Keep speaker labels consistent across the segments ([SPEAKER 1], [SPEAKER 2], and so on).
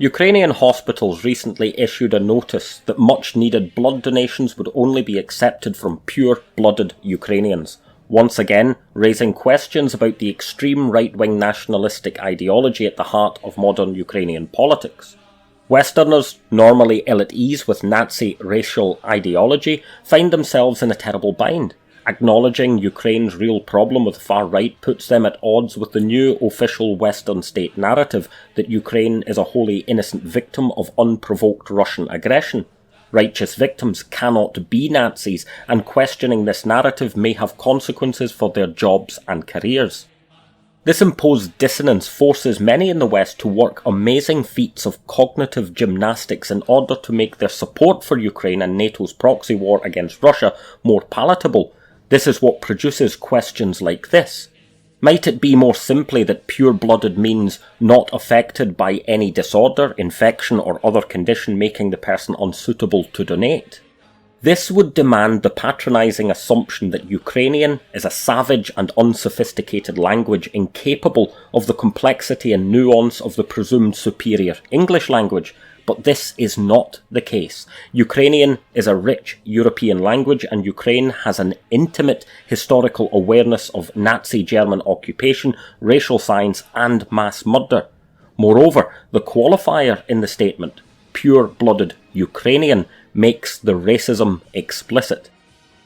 [SPEAKER 1] Ukrainian hospitals recently issued a notice that much-needed blood donations would only be accepted from pure-blooded Ukrainians, once again raising questions about the extreme right-wing nationalistic ideology at the heart of modern Ukrainian politics. Westerners, normally ill at ease with Nazi racial ideology, find themselves in a terrible bind. Acknowledging Ukraine's real problem with the far right puts them at odds with the new official Western state narrative that Ukraine is a wholly innocent victim of unprovoked Russian aggression. Righteous victims cannot be Nazis, and questioning this narrative may have consequences for their jobs and careers. This imposed dissonance forces many in the West to work amazing feats of cognitive gymnastics in order to make their support for Ukraine and NATO's proxy war against Russia more palatable. This is what produces questions like this. Might it be more simply that pure-blooded means not affected by any disorder, infection or other condition making the person unsuitable to donate? This would demand the patronising assumption that Ukrainian is a savage and unsophisticated language incapable of the complexity and nuance of the presumed superior English language, but this is not the case. Ukrainian is a rich European language, and Ukraine has an intimate historical awareness of Nazi German occupation, racial science and mass murder. Moreover, the qualifier in the statement, pure-blooded Ukrainian, makes the racism explicit.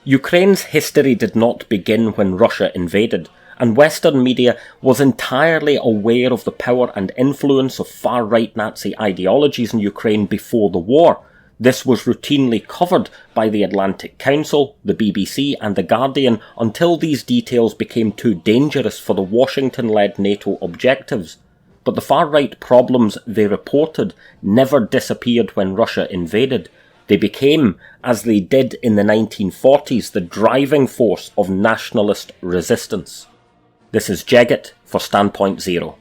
[SPEAKER 1] Ukraine's history did not begin when Russia invaded, and Western media was entirely aware of the power and influence of far-right Nazi ideologies in Ukraine before the war. This was routinely covered by the Atlantic Council, the BBC and The Guardian until these details became too dangerous for the Washington-led NATO objectives. But the far-right problems they reported never disappeared when Russia invaded. They became, as they did in the 1940s, the driving force of nationalist resistance. This is Jeggett for Standpoint Zero.